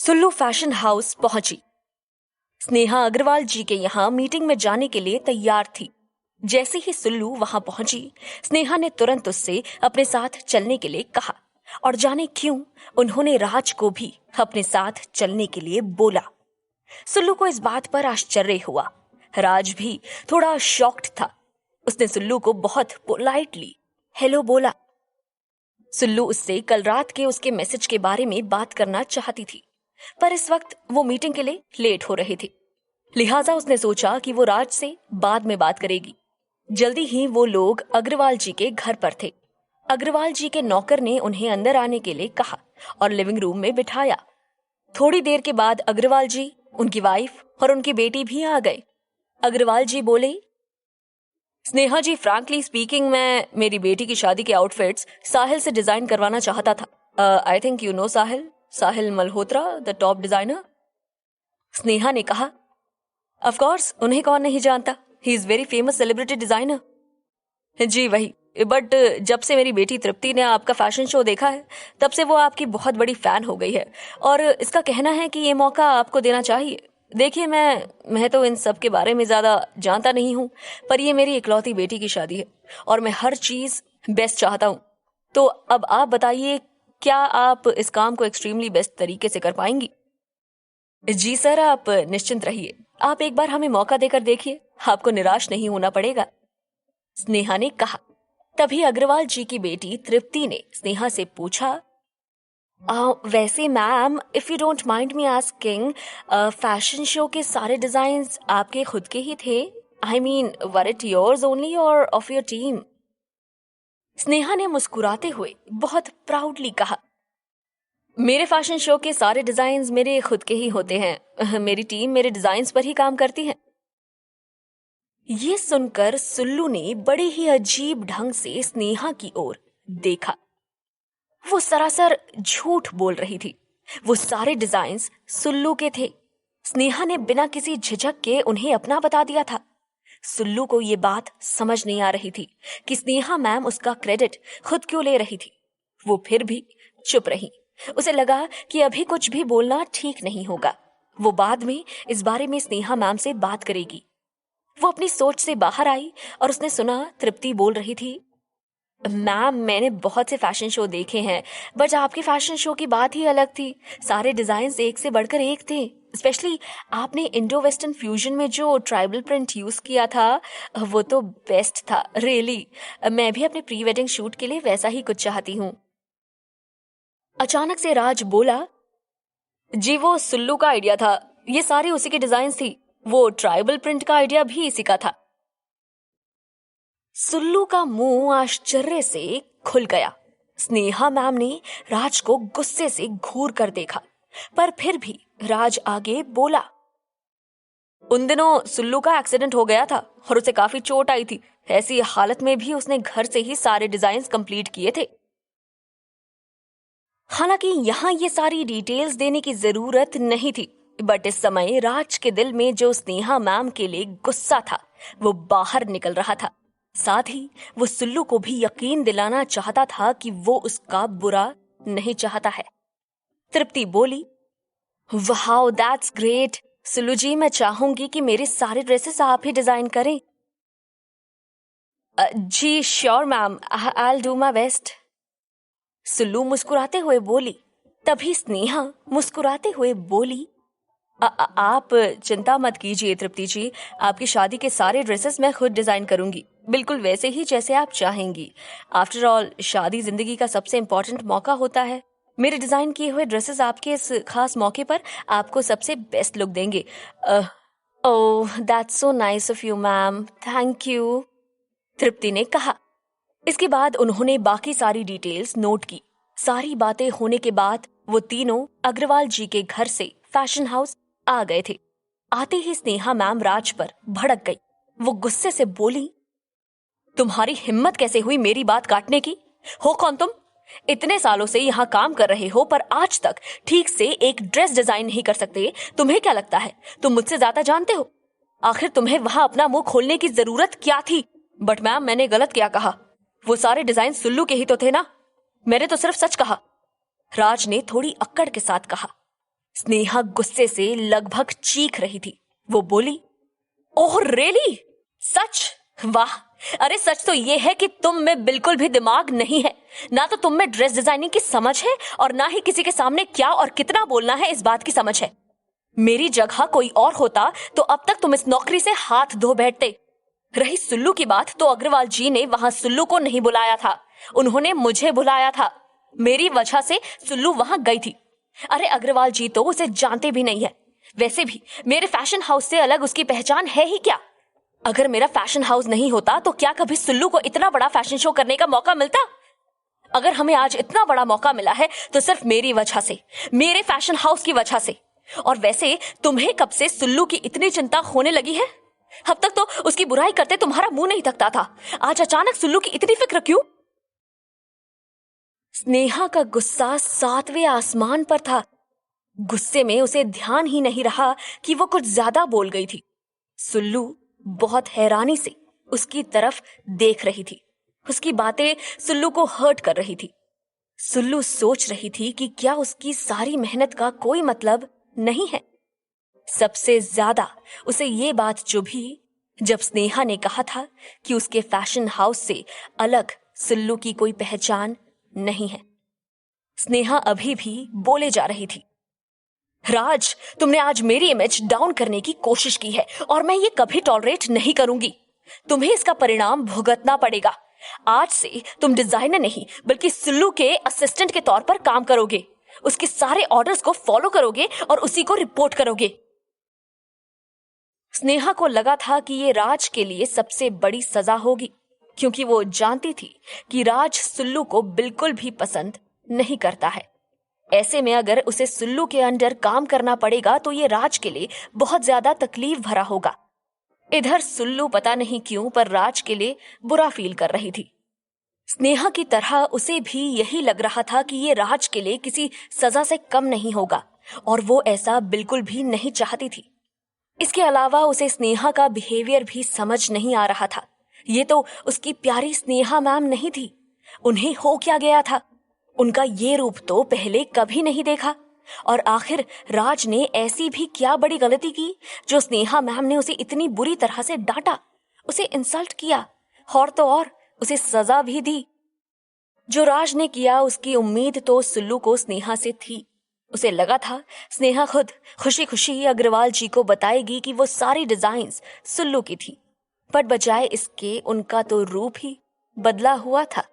Sulu fashion house पहुंची। स्नेहा अग्रवाल जी के यहाँ मीटिंग में जाने के लिए तैयार थी। जैसे ही सुल्लू वहां पहुंची, स्नेहा ने तुरंत उससे अपने साथ चलने के लिए कहा और जाने क्यों उन्होंने राज को भी अपने साथ चलने के लिए बोला। सुल्लू को इस बात पर आश्चर्य हुआ। राज भी थोड़ा शॉक्ड था। उसने सुल्लू को बहुत पोलाइटली हेलो बोला। सुल्लू उससे कल रात के उसके मैसेज के बारे में बात करना चाहती थी, पर इस वक्त वो मीटिंग के लिए लेट हो रही थी। लिहाजा उसने सोचा कि वो राज से बाद में बात करेगी। जल्दी ही वो लोग अग्रवाल जी के घर पर थे। अग्रवाल जी के नौकर ने उन्हें अंदर आने के लिए कहा और लिविंग रूम में बिठाया। थोड़ी देर के बाद अग्रवाल जी, उनकी वाइफ और उनकी बेटी भी आ गए। अग्रवाल जी बोले, स्नेहा जी, फ्रैंकली स्पीकिंग मैं मेरी बेटी की शादी के आउटफिट्स साहिल से डिजाइन करवाना चाहता था। I think you know Sahil Malhotra, the top designer. Sneha ने कहा, ऑफ कोर्स, उन्हें कौन नहीं जानता, he is very famous celebrity designer. जी वही, बट जब से मेरी बेटी तृप्ति ने आपका फैशन शो देखा है, तब से वो आपकी बहुत बड़ी फैन हो गई है और इसका कहना है कि ये मौका आपको देना चाहिए। देखिए, मैं तो इन सब के बारे में ज्यादा जानता नहीं हूँ, पर ये मेरी इकलौती बेटी की शादी है और मैं हर चीज बेस्ट चाहता हूँ। तो अब आप बताइए, क्या आप इस काम को एक्सट्रीमली बेस्ट तरीके से कर पाएंगी? जी सर, आप निश्चिंत रहिए, आप एक बार हमें मौका देकर देखिए, आपको निराश नहीं होना पड़ेगा, स्नेहा ने कहा। तभी अग्रवाल जी की बेटी तृप्ति ने स्नेहा से पूछा, वैसे ma'am, if you don't mind me asking, fashion show के सारे डिजाइन्स आपके खुद के ही थे? I mean, were it yours only और ऑफ योर टीम? स्नेहा ने मुस्कुराते हुए बहुत प्राउडली कहा, मेरे फैशन शो के सारे डिजाइन्स मेरे खुद के ही होते हैं। मेरी टीम मेरे डिजाइन्स पर ही काम करती है। ये सुनकर सुल्लू ने बड़े ही अजीब ढंग से स्नेहा की ओर देखा। वो सरासर झूठ बोल रही थी। वो सारे डिजाइन्स सुल्लू के थे। स्नेहा ने बिना किसी झिझक के उन्हें अपना बता दिया था। सुल्लू को ये बात समझ नहीं आ रही थी कि स्नेहा मैम उसका क्रेडिट खुद क्यों ले रही थी। वो फिर भी चुप रही। उसे लगा कि अभी कुछ भी बोलना ठीक नहीं होगा। वो बाद में इस बारे में स्नेहा मैम से बात करेगी। वो अपनी सोच से बाहर आई और उसने सुना तृप्ति बोल रही थी, मैम, मैंने बहुत से फैशन शो देखे हैं, बट आपके फैशन शो की बात ही अलग थी। सारे डिजाइन एक से बढ़कर एक थे। स्पेशली आपने इंडो वेस्टर्न फ्यूजन में जो ट्राइबल प्रिंट यूज किया था, वो तो बेस्ट था, रियली। मैं भी अपने प्री वेडिंग शूट के लिए वैसा ही कुछ चाहती हूँ। अचानक से राज बोला, जी वो सुल्लू का आइडिया था, ये सारी उसी की डिजाइन थी। वो ट्राइबल प्रिंट का आइडिया भी इसी का था। सुल्लू का मुंह आश्चर्य से खुल गया। स्नेहा मैम ने राज को गुस्से से घूर कर देखा, पर फिर भी राज आगे बोला, उन दिनों सुल्लू का एक्सीडेंट हो गया था और उसे काफी चोट आई थी। ऐसी हालत में भी उसने घर से ही सारे डिजाइन्स कंप्लीट किए थे। हालांकि यहाँ ये सारी डिटेल्स देने की जरूरत नहीं थी, बट इस समय राज के दिल में जो स्नेहा मैम के लिए गुस्सा था, वो बाहर निकल रहा था। साथ ही वो सुल्लू को भी यकीन दिलाना चाहता था कि वो उसका बुरा नहीं चाहता है। तृप्ति बोली, वाओ, दैट्स ग्रेट। सुल्लू जी, मैं चाहूंगी कि मेरे सारे ड्रेसेस आप ही डिजाइन करें। जी sure ma'am, I will do my best, Sullu मुस्कुराते हुए बोली। तभी स्नेहा मुस्कुराते हुए बोली, आप चिंता मत कीजिए तृप्ति जी, आपकी शादी के सारे ड्रेसेस मैं खुद डिजाइन करूंगी, बिल्कुल वैसे ही जैसे आप चाहेंगी। आफ्टर ऑल, शादी जिंदगी का सबसे इम्पोर्टेंट मौका होता है। मेरे डिजाइन किए हुए ड्रेसेस आपके इस खास मौके पर आपको सबसे बेस्ट लुक देंगे। Oh, that's so nice of you ma'am, thank you, Tripti ने कहा। इसके बाद उन्होंने बाकी सारी डिटेल्स नोट की। सारी बातें होने के बाद वो तीनों अग्रवाल जी के घर से फैशन हाउस आ गए थे। आते ही स्नेहा मैम राज पर भड़क गई। वो गुस्से से बोली, तुम्हारी हिम्मत कैसे हुई मेरी बात काटने की? हो कौन तुम? इतने सालों से यहाँ काम कर रहे हो, पर आज तक ठीक से एक ड्रेस डिजाइन नहीं कर सकते। तुम्हें क्या लगता है तुम मुझसे ज्यादा जानते हो? आखिर तुम्हें वहां अपना मुंह खोलने की जरूरत क्या थी? बट मैम, मैंने गलत क्या कहा? वो सारे डिजाइन सुल्लू के ही तो थे ना, मैंने तो सिर्फ सच कहा, राज ने थोड़ी अक्कड़ के साथ कहा। स्नेहा गुस्से से लगभग चीख रही थी। वो बोली, ओह रियली? सच? वाह! अरे सच तो ये है कि तुम में बिल्कुल भी दिमाग नहीं है। ना तो तुम में ड्रेस डिजाइनिंग की समझ है और ना ही किसी के सामने क्या और कितना बोलना है इस बात की समझ है। मेरी जगह कोई और होता तो अब तक तुम इस नौकरी से हाथ धो बैठते। रही सुल्लू की बात, तो अग्रवाल जी ने वहां सुल्लू को नहीं बुलाया था, उन्होंने मुझे बुलाया था। मेरी वजह से सुल्लू वहां गई थी। अरे अग्रवाल जी तो उसे जानते भी नहीं है। वैसे भी मेरे फैशन हाउस से अलग उसकी पहचान है ही क्या? अगर मेरा फैशन हाउस नहीं होता तो क्या कभी सुल्लू को इतना बड़ा फैशन शो करने का मौका मिलता? अगर हमें आज इतना बड़ा मौका मिला है तो सिर्फ मेरी वजह से, मेरे फैशन हाउस की वजह से। और वैसे तुम्हें कब से सुल्लू की इतनी चिंता होने लगी है? अब तक तो उसकी बुराई करते तुम्हारा मुंह नहीं तकता था, आज अचानक सुल्लू की इतनी फिक्र क्यों? स्नेहा का गुस्सा 7वें आसमान पर था। गुस्से में उसे ध्यान ही नहीं रहा कि वो कुछ ज्यादा बोल गई थी। सुल्लू बहुत हैरानी से उसकी तरफ देख रही थी। उसकी बातें सुल्लू को हर्ट कर रही थी। सुल्लू सोच रही थी कि क्या उसकी सारी मेहनत का कोई मतलब नहीं है। सबसे ज्यादा उसे ये बात चुभी जब स्नेहा ने कहा था कि उसके फैशन हाउस से अलग सुल्लू की कोई पहचान नहीं है। स्नेहा अभी भी बोले जा रही थी, राज, तुमने आज मेरी इमेज डाउन करने की कोशिश की है और मैं ये कभी टॉलरेट नहीं करूंगी। तुम्हें इसका परिणाम भुगतना पड़ेगा। आज से तुम डिजाइनर नहीं बल्कि सुल्लू के असिस्टेंट के तौर पर काम करोगे, उसके सारे ऑर्डर्स को फॉलो करोगे और उसी को रिपोर्ट करोगे। स्नेहा को लगा था कि ये राज के लिए सबसे बड़ी सजा होगी, क्योंकि वो जानती थी कि राज सुल्लू को बिल्कुल भी पसंद नहीं करता है। ऐसे में अगर उसे सुल्लू के अंडर काम करना पड़ेगा तो ये राज के लिए बहुत ज्यादा तकलीफ भरा होगा। इधर सुल्लू पता नहीं क्यों पर राज के लिए बुरा फील कर रही थी। स्नेहा की तरह उसे भी यही लग रहा था कि ये राज के लिए किसी सजा से कम नहीं होगा और वो ऐसा बिल्कुल भी नहीं चाहती थी। इसके अलावा उसे स्नेहा का बिहेवियर भी समझ नहीं आ रहा था। ये तो उसकी प्यारी स्नेहा मैम नहीं थी। उन्हें हो क्या गया था? उनका ये रूप तो पहले कभी नहीं देखा। और आखिर राज ने ऐसी भी क्या बड़ी गलती की जो स्नेहा मैम ने उसे इतनी बुरी तरह से डांटा, उसे इंसल्ट किया और तो और उसे सजा भी दी। जो राज ने किया उसकी उम्मीद तो सुल्लू को स्नेहा से थी। उसे लगा था स्नेहा खुद खुशी खुशी अग्रवाल जी को बताएगी कि वो सारी डिजाइन्स सुल्लू की थी, पर बजाय इसके उनका तो रूप ही बदला हुआ था।